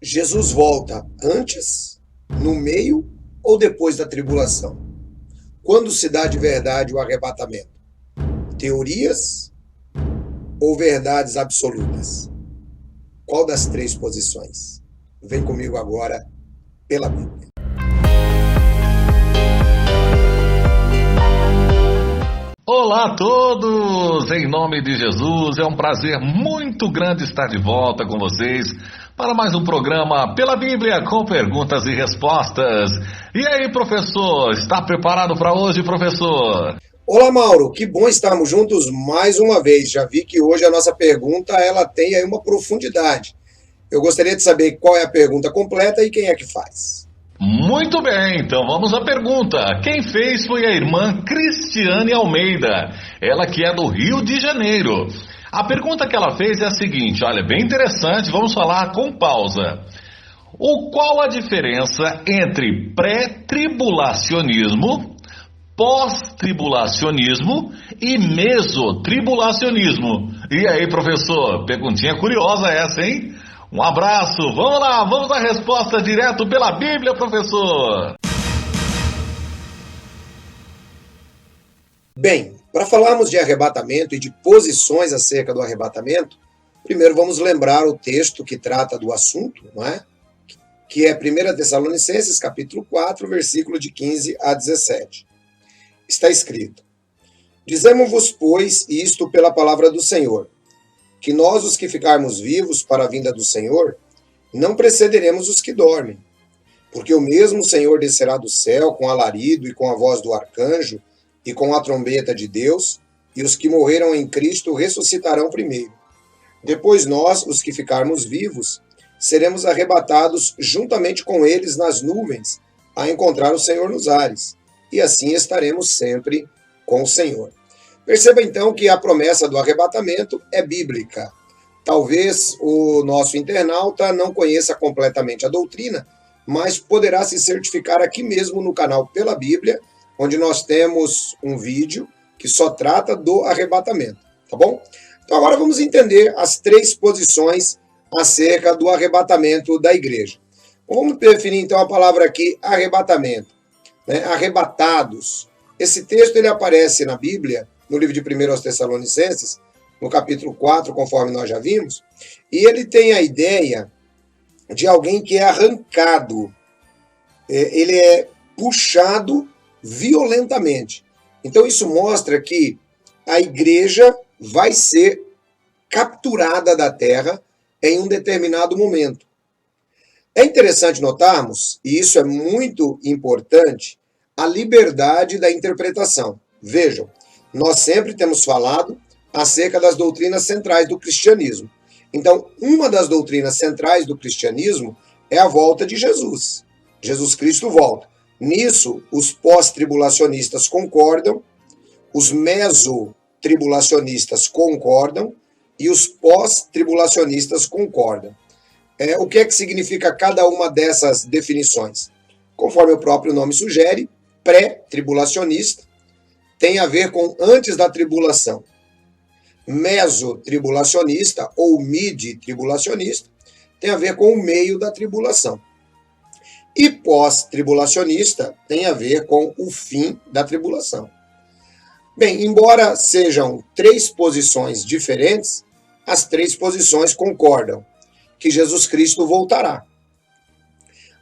Jesus volta antes, no meio ou depois da tribulação? Quando se dá de verdade o arrebatamento? Teorias ou verdades absolutas? Qual das três posições? Vem comigo agora pela Bíblia. Olá a todos! Em nome de Jesus, é um prazer muito grande estar de volta com vocês para mais um programa Pela Bíblia com perguntas e respostas. E aí, professor, está preparado para hoje, professor? Olá, Mauro, que bom estarmos juntos mais uma vez. Já vi que hoje a nossa pergunta ela tem aí uma profundidade. Eu gostaria de saber qual é a pergunta completa e quem é que faz. Muito bem, então vamos à pergunta. Quem fez foi a irmã Cristiane Almeida, ela que é do Rio de Janeiro. A pergunta que ela fez é a seguinte, olha, bem interessante, vamos falar com pausa. Qual a diferença entre pré-tribulacionismo, pós-tribulacionismo e mesotribulacionismo? E aí, professor, perguntinha curiosa essa, hein? Um abraço, vamos lá, vamos à resposta direto pela Bíblia, professor. Bem, para falarmos de arrebatamento e de posições acerca do arrebatamento, primeiro vamos lembrar o texto que trata do assunto, não é? Que é 1 Tessalonicenses, capítulo 4, versículo de 15 a 17. Está escrito: Dizemos-vos, pois, isto pela palavra do Senhor, que nós, os que ficarmos vivos para a vinda do Senhor, não precederemos os que dormem. Porque o mesmo Senhor descerá do céu com alarido e com a voz do arcanjo e com a trombeta de Deus, e os que morreram em Cristo ressuscitarão primeiro. Depois nós, os que ficarmos vivos, seremos arrebatados juntamente com eles nas nuvens, a encontrar o Senhor nos ares, e assim estaremos sempre com o Senhor. Perceba então que a promessa do arrebatamento é bíblica. Talvez o nosso internauta não conheça completamente a doutrina, mas poderá se certificar aqui mesmo no canal Pela Bíblia, onde nós temos um vídeo que só trata do arrebatamento, tá bom? Então agora vamos entender as três posições acerca do arrebatamento da igreja. Vamos definir então a palavra aqui, arrebatamento, né? Arrebatados. Esse texto ele aparece na Bíblia, no livro de 1 Tessalonicenses, no capítulo 4, conforme nós já vimos, e ele tem a ideia de alguém que é arrancado, ele é puxado violentamente. Então isso mostra que a igreja vai ser capturada da terra em um determinado momento. É interessante notarmos, e isso é muito importante, a liberdade da interpretação. Vejam, nós sempre temos falado acerca das doutrinas centrais do cristianismo. Então, uma das doutrinas centrais do cristianismo é a volta de Jesus. Jesus Cristo volta. Nisso, os pós-tribulacionistas concordam, os mesotribulacionistas concordam e os pós-tribulacionistas concordam. O que é que significa cada uma dessas definições? Conforme o próprio nome sugere, pré-tribulacionista tem a ver com antes da tribulação. Mesotribulacionista ou mid-tribulacionista tem a ver com o meio da tribulação. E pós-tribulacionista tem a ver com o fim da tribulação. Bem, embora sejam três posições diferentes, as três posições concordam que Jesus Cristo voltará.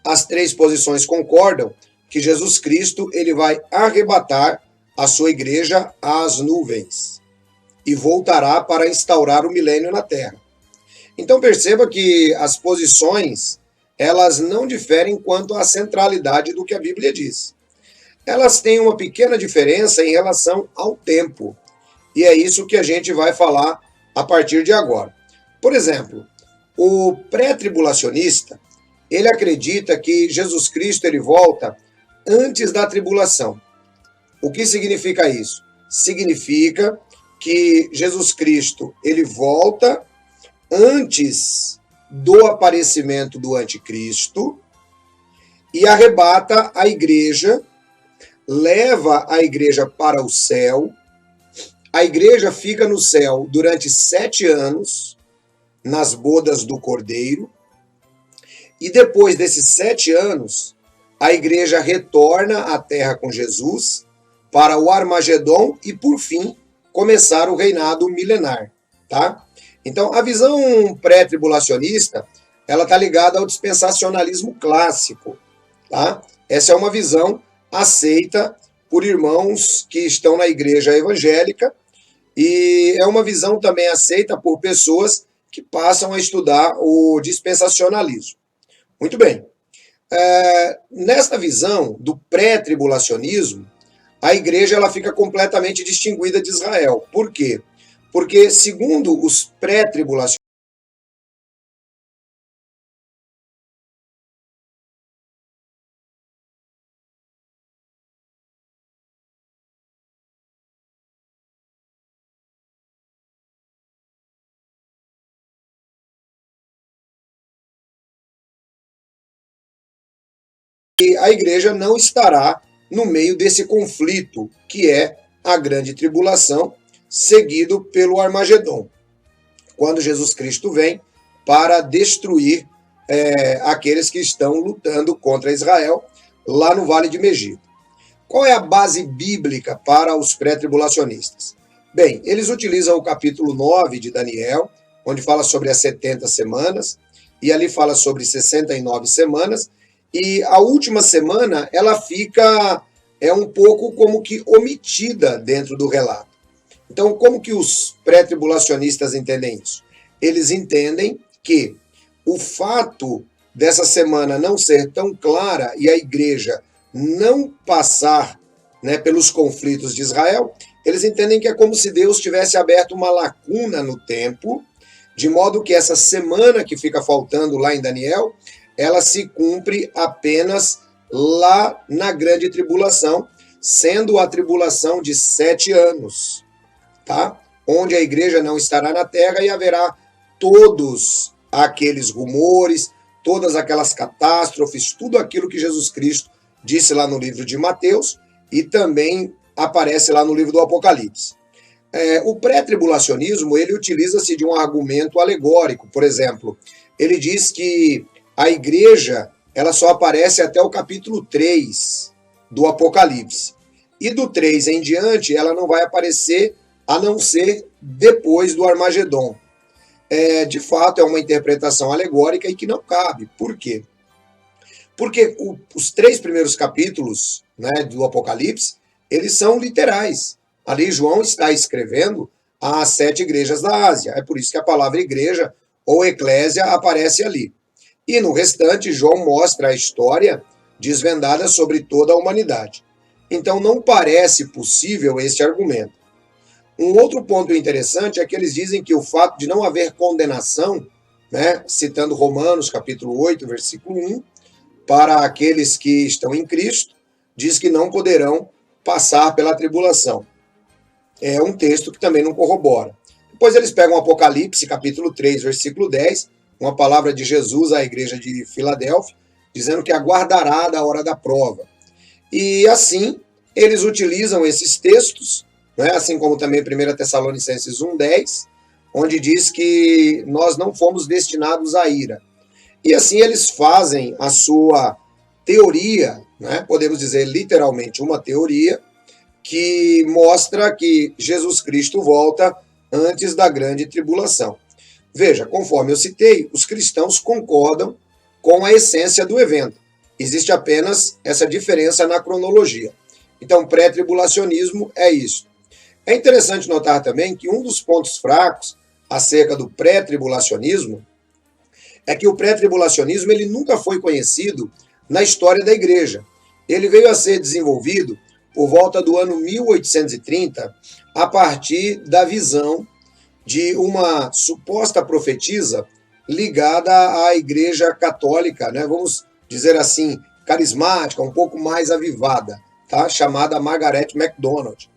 As três posições concordam que Jesus Cristo ele vai arrebatar a sua igreja às nuvens e voltará para instaurar o milênio na terra. Então perceba que as posições elas não diferem quanto à centralidade do que a Bíblia diz. Elas têm uma pequena diferença em relação ao tempo. E é isso que a gente vai falar a partir de agora. Por exemplo, o pré-tribulacionista, ele acredita que Jesus Cristo ele volta antes da tribulação. O que significa isso? Significa que Jesus Cristo ele volta antes do aparecimento do anticristo e arrebata a igreja, leva a igreja para o céu. A igreja fica no céu durante 7 anos, nas bodas do Cordeiro, E depois desses 7 anos, a igreja retorna à terra com Jesus para o Armagedon e, por fim, começar o reinado milenar, tá? Então, a visão pré-tribulacionista, ela está ligada ao dispensacionalismo clássico, tá? Essa é uma visão aceita por irmãos que estão na igreja evangélica e é uma visão também aceita por pessoas que passam a estudar o dispensacionalismo. Muito bem. Nesta visão do pré-tribulacionismo, a igreja ela fica completamente distinguida de Israel. Por quê? Porque, segundo os pré-tribulacionistas, a igreja não estará no meio desse conflito, que é a grande tribulação, seguido pelo Armagedon, quando Jesus Cristo vem para destruir aqueles que estão lutando contra Israel lá no Vale de Megido. Qual é a base bíblica para os pré-tribulacionistas? Bem, eles utilizam o capítulo 9 de Daniel, onde fala sobre as 70 semanas, e ali fala sobre 69 semanas, e a última semana, ela fica um pouco como que omitida dentro do relato. Então, como que os pré-tribulacionistas entendem isso? Eles entendem que o fato dessa semana não ser tão clara e a igreja não passar, né, pelos conflitos de Israel, eles entendem que é como se Deus tivesse aberto uma lacuna no tempo, de modo que essa semana que fica faltando lá em Daniel, ela se cumpre apenas lá na grande tribulação, sendo a tribulação de 7 anos, tá? Onde a igreja não estará na terra e haverá todos aqueles rumores, todas aquelas catástrofes, tudo aquilo que Jesus Cristo disse lá no livro de Mateus e também aparece lá no livro do Apocalipse. O pré-tribulacionismo, ele utiliza-se de um argumento alegórico, por exemplo, ele diz que a igreja, ela só aparece até o capítulo 3 do Apocalipse. E do 3 em diante, ela não vai aparecer a não ser depois do Armagedon. De fato, é uma interpretação alegórica e que não cabe. Por quê? Porque os 3 primeiros capítulos, né, do Apocalipse, eles são literais. Ali João está escrevendo às 7 igrejas da Ásia. É por isso que a palavra igreja ou eclésia aparece ali. E no restante, João mostra a história desvendada sobre toda a humanidade. Então, não parece possível este argumento. Um outro ponto interessante é que eles dizem que o fato de não haver condenação, né, citando Romanos, capítulo 8, versículo 1, para aqueles que estão em Cristo, diz que não poderão passar pela tribulação. É um texto que também não corrobora. Depois eles pegam Apocalipse, capítulo 3, versículo 10, uma palavra de Jesus à igreja de Filadélfia, dizendo que aguardará da hora da prova. E assim, eles utilizam esses textos, né, assim como também 1 Tessalonicenses 1,10, onde diz que nós não fomos destinados à ira. E assim eles fazem a sua teoria, né, podemos dizer literalmente uma teoria, que mostra que Jesus Cristo volta antes da grande tribulação. Veja, conforme eu citei, os cristãos concordam com a essência do evento. Existe apenas essa diferença na cronologia. Então, pré-tribulacionismo é isso. É interessante notar também que um dos pontos fracos acerca do pré-tribulacionismo é que o pré-tribulacionismo ele nunca foi conhecido na história da igreja. Ele veio a ser desenvolvido por volta do ano 1830, a partir da visão de uma suposta profetisa ligada à igreja católica, né, vamos dizer assim, carismática, um pouco mais avivada, tá, chamada Margaret MacDonald.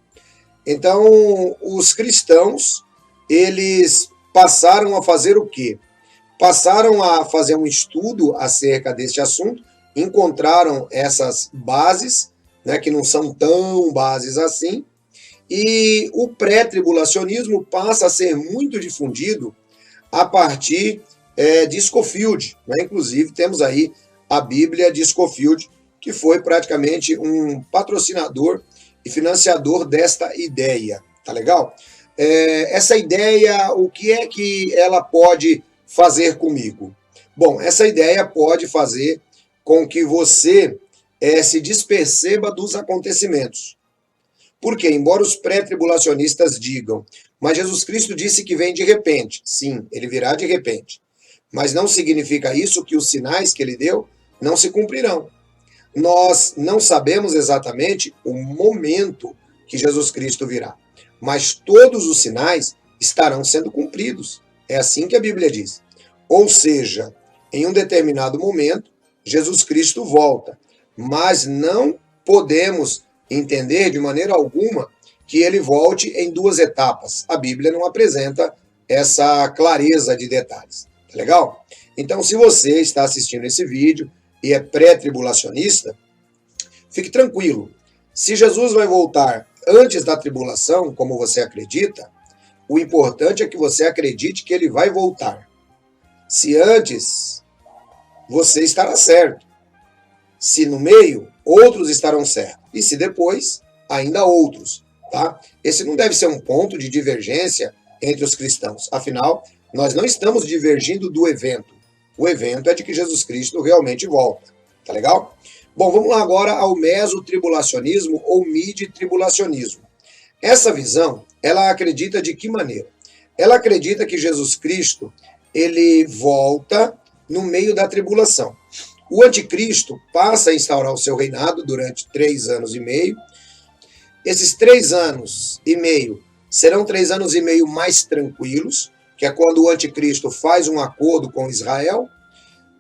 Então, os cristãos, eles passaram a fazer o quê? Passaram a fazer um estudo acerca deste assunto, encontraram essas bases, né, que não são tão bases assim, e o pré-tribulacionismo passa a ser muito difundido a partir de Scofield, né? Inclusive temos aí a Bíblia de Scofield, que foi praticamente um patrocinador e financiador desta ideia, tá legal? Essa ideia, o que é que ela pode fazer comigo? Bom, essa ideia pode fazer com que você se desperceba dos acontecimentos. Porque, embora os pré-tribulacionistas digam, mas Jesus Cristo disse que vem de repente. Sim, ele virá de repente. Mas não significa isso que os sinais que ele deu não se cumprirão. Nós não sabemos exatamente o momento que Jesus Cristo virá, mas todos os sinais estarão sendo cumpridos. É assim que a Bíblia diz. Ou seja, em um determinado momento, Jesus Cristo volta, mas não podemos entender de maneira alguma que ele volte em duas etapas. A Bíblia não apresenta essa clareza de detalhes. Tá legal? Então, se você está assistindo esse vídeo e é pré-tribulacionista, fique tranquilo. Se Jesus vai voltar antes da tribulação, como você acredita, o importante é que você acredite que ele vai voltar. Se antes, você estará certo. Se no meio, outros estarão certos. E se depois, ainda outros. Tá? Esse não deve ser um ponto de divergência entre os cristãos. Afinal, nós não estamos divergindo do evento. O evento é de que Jesus Cristo realmente volta. Tá legal? Bom, vamos lá agora ao mesotribulacionismo ou mid-tribulacionismo. Essa visão, ela acredita de que maneira? Ela acredita que Jesus Cristo, ele volta no meio da tribulação. O anticristo passa a instaurar o seu reinado durante 3 anos e meio. Esses 3 anos e meio serão 3 anos e meio mais tranquilos, que é quando o anticristo faz um acordo com Israel,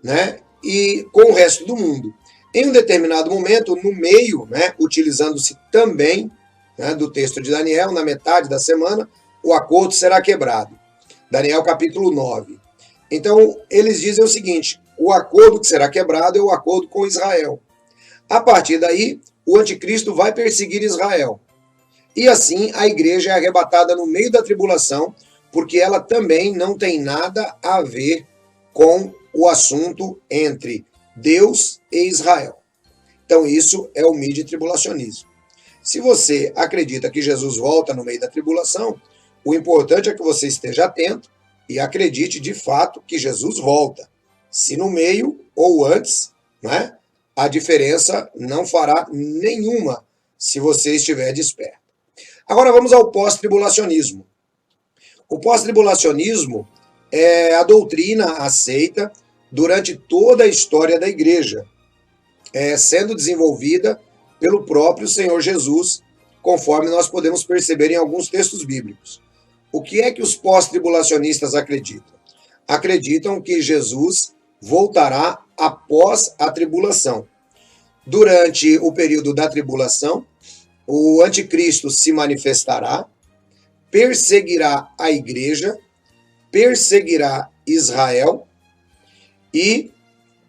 né, e com o resto do mundo. Em um determinado momento, no meio, né, utilizando-se também, né, do texto de Daniel, na metade da semana, o acordo será quebrado. Daniel capítulo 9. Então, eles dizem o seguinte: o acordo que será quebrado é o acordo com Israel. A partir daí, o anticristo vai perseguir Israel. E assim, a igreja é arrebatada no meio da tribulação, porque ela também não tem nada a ver com o assunto entre Deus e Israel. Então, isso é o mid-tribulacionismo. Se você acredita que Jesus volta no meio da tribulação, o importante é que você esteja atento e acredite de fato que Jesus volta. Se no meio ou antes, né, a diferença não fará nenhuma se você estiver desperto. Agora vamos ao pós-tribulacionismo. O pós-tribulacionismo é a doutrina aceita durante toda a história da igreja, sendo desenvolvida pelo próprio Senhor Jesus, conforme nós podemos perceber em alguns textos bíblicos. O que é que os pós-tribulacionistas acreditam? Acreditam que Jesus voltará após a tribulação. Durante o período da tribulação, o anticristo se manifestará, perseguirá a igreja, perseguirá Israel e,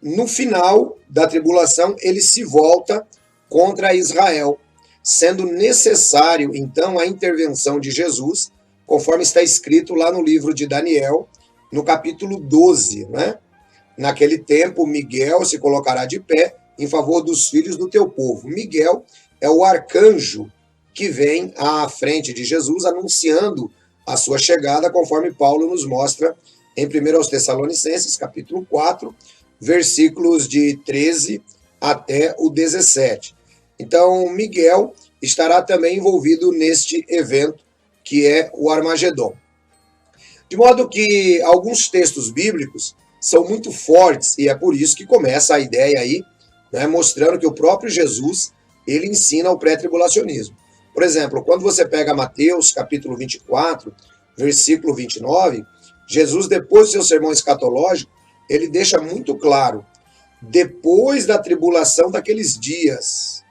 no final da tribulação, ele se volta contra Israel, sendo necessário, então, a intervenção de Jesus, conforme está escrito lá no livro de Daniel, no capítulo 12, né? Naquele tempo, Miguel se colocará de pé em favor dos filhos do teu povo. Miguel é o arcanjo que vem à frente de Jesus, anunciando a sua chegada, conforme Paulo nos mostra em 1 Tessalonicenses, capítulo 4, versículos de 13 até o 17. Então, Miguel estará também envolvido neste evento, que é o Armagedon. De modo que alguns textos bíblicos são muito fortes, e é por isso que começa a ideia aí, né, mostrando que o próprio Jesus, ele ensina o pré-tribulacionismo. Por exemplo, quando você pega Mateus, capítulo 24, versículo 29, Jesus, depois do seu sermão escatológico, ele deixa muito claro: depois da tribulação daqueles dias,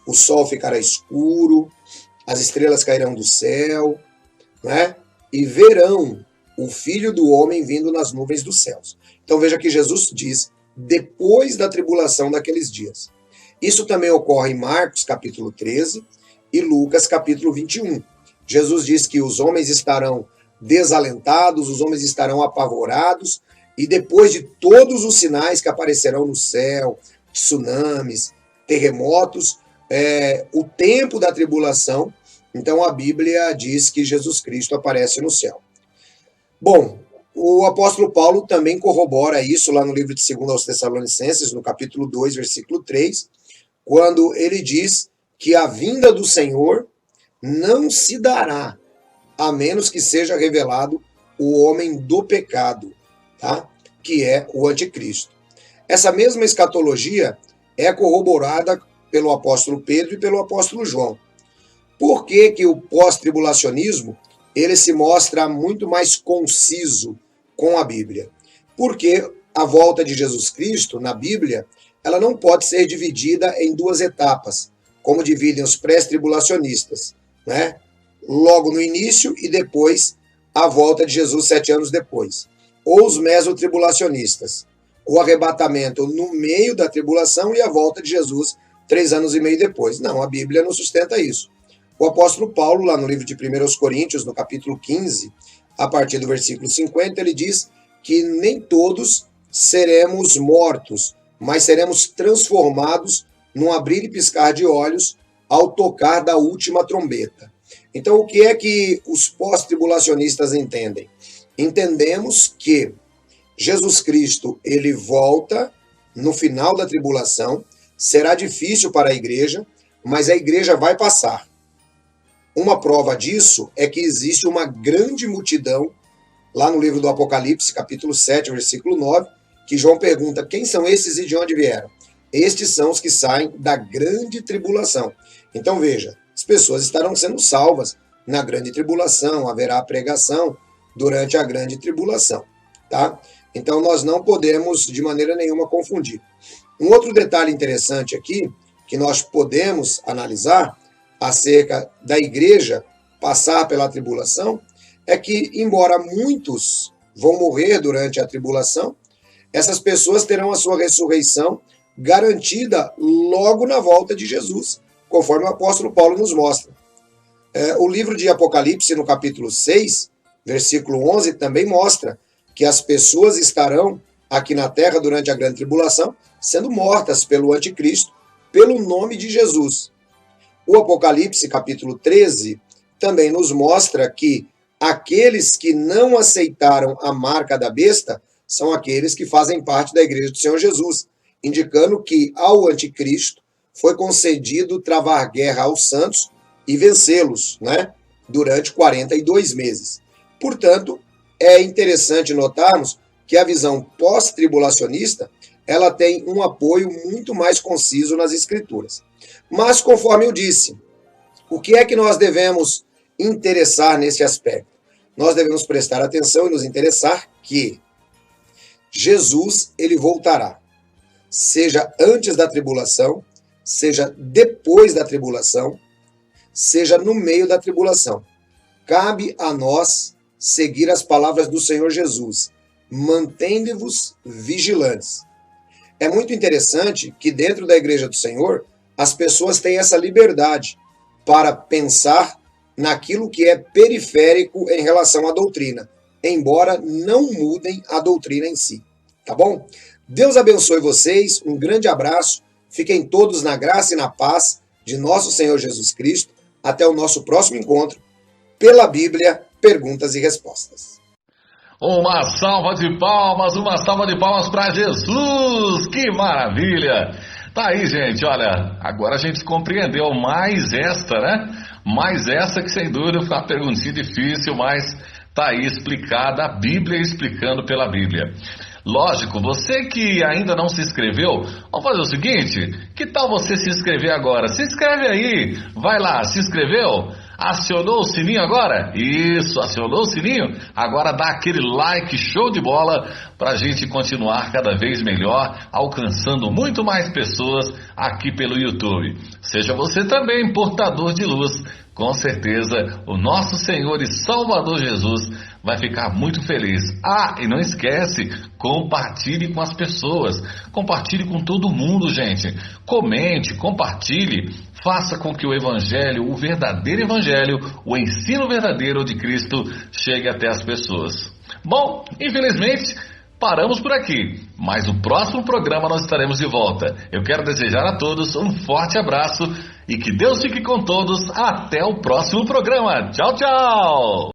o sol ficará escuro, as estrelas cairão do céu, né? E verão o Filho do Homem vindo nas nuvens dos céus. Então veja que Jesus diz, depois da tribulação daqueles dias. Isso também ocorre em Marcos, capítulo 13, e Lucas, capítulo 21. Jesus diz que os homens estarão desalentados, os homens estarão apavorados, E depois de todos os sinais que aparecerão no céu, tsunamis, terremotos, o tempo da tribulação, então a Bíblia diz que Jesus Cristo aparece no céu. Bom, o apóstolo Paulo também corrobora isso lá no livro de 2 aos Tessalonicenses, no capítulo 2, versículo 3, quando ele diz que a vinda do Senhor não se dará, a menos que seja revelado o homem do pecado, tá? Que é o anticristo. Essa mesma escatologia é corroborada pelo apóstolo Pedro e pelo apóstolo João. Por que que o pós-tribulacionismo ele se mostra muito mais conciso com a Bíblia? Porque a volta de Jesus Cristo na Bíblia, ela não pode ser dividida em duas etapas, como dividem os pré-tribulacionistas, né? Logo no início e depois a volta de Jesus 7 anos depois. Ou os mesotribulacionistas, o arrebatamento no meio da tribulação e a volta de Jesus 3 anos e meio depois. Não, a Bíblia não sustenta isso. O apóstolo Paulo, lá no livro de 1 Coríntios, no capítulo 15, a partir do versículo 50, ele diz que nem todos seremos mortos, mas seremos transformados num abrir e piscar de olhos ao tocar da última trombeta. Então, o que é que os pós-tribulacionistas entendem? Entendemos que Jesus Cristo, ele volta no final da tribulação, será difícil para a igreja, mas a igreja vai passar. Uma prova disso é que existe uma grande multidão, lá no livro do Apocalipse, capítulo 7, versículo 9, que João pergunta, quem são esses e de onde vieram? Estes são os que saem da grande tribulação. Então veja, as pessoas estarão sendo salvas na grande tribulação, haverá pregação durante a grande tribulação, tá? Então nós não podemos de maneira nenhuma confundir. Um outro detalhe interessante aqui, que nós podemos analisar acerca da igreja passar pela tribulação, é que, embora muitos vão morrer durante a tribulação, essas pessoas terão a sua ressurreição garantida logo na volta de Jesus, conforme o apóstolo Paulo nos mostra. O livro de Apocalipse, no capítulo 6, versículo 11, também mostra que as pessoas estarão aqui na terra durante a grande tribulação, sendo mortas pelo anticristo, pelo nome de Jesus. O Apocalipse, capítulo 13, também nos mostra que aqueles que não aceitaram a marca da besta são aqueles que fazem parte da igreja do Senhor Jesus, indicando que ao anticristo foi concedido travar guerra aos santos e vencê-los, né, durante 42 meses. Portanto, é interessante notarmos que a visão pós-tribulacionista ela tem um apoio muito mais conciso nas Escrituras. Mas, conforme eu disse, o que é que nós devemos interessar nesse aspecto? Nós devemos prestar atenção e nos interessar que Jesus, ele voltará, seja antes da tribulação, seja depois da tribulação, seja no meio da tribulação. Cabe a nós seguir as palavras do Senhor Jesus. Mantende-vos vigilantes. É muito interessante que dentro da igreja do Senhor, as pessoas têm essa liberdade para pensar naquilo que é periférico em relação à doutrina, embora não mudem a doutrina em si. Tá bom? Deus abençoe vocês, um grande abraço, fiquem todos na graça e na paz de nosso Senhor Jesus Cristo. Até o nosso próximo encontro, pela Bíblia, perguntas e respostas. Uma salva de palmas para Jesus, que maravilha! Tá aí, gente, olha, agora a gente compreendeu mais esta, né? Mais essa que sem dúvida foi uma perguntinha difícil, mas tá aí explicada, a Bíblia explicando pela Bíblia. Lógico, você que ainda não se inscreveu, vamos fazer o seguinte, que tal você se inscrever agora? Se inscreve aí, vai lá, se inscreveu? Acionou o sininho agora? Isso, acionou o sininho? Agora dá aquele like show de bola pra gente continuar cada vez melhor, alcançando muito mais pessoas aqui pelo YouTube. Seja você também portador de luz. Com certeza o nosso Senhor e Salvador Jesus vai ficar muito feliz. Ah, e não esquece, compartilhe com as pessoas, compartilhe com todo mundo, gente. Comente, compartilhe, faça com que o Evangelho, o verdadeiro Evangelho, o ensino verdadeiro de Cristo chegue até as pessoas. Bom, infelizmente, paramos por aqui. Mas no próximo programa nós estaremos de volta. Eu quero desejar a todos um forte abraço e que Deus fique com todos. Até o próximo programa. Tchau, tchau!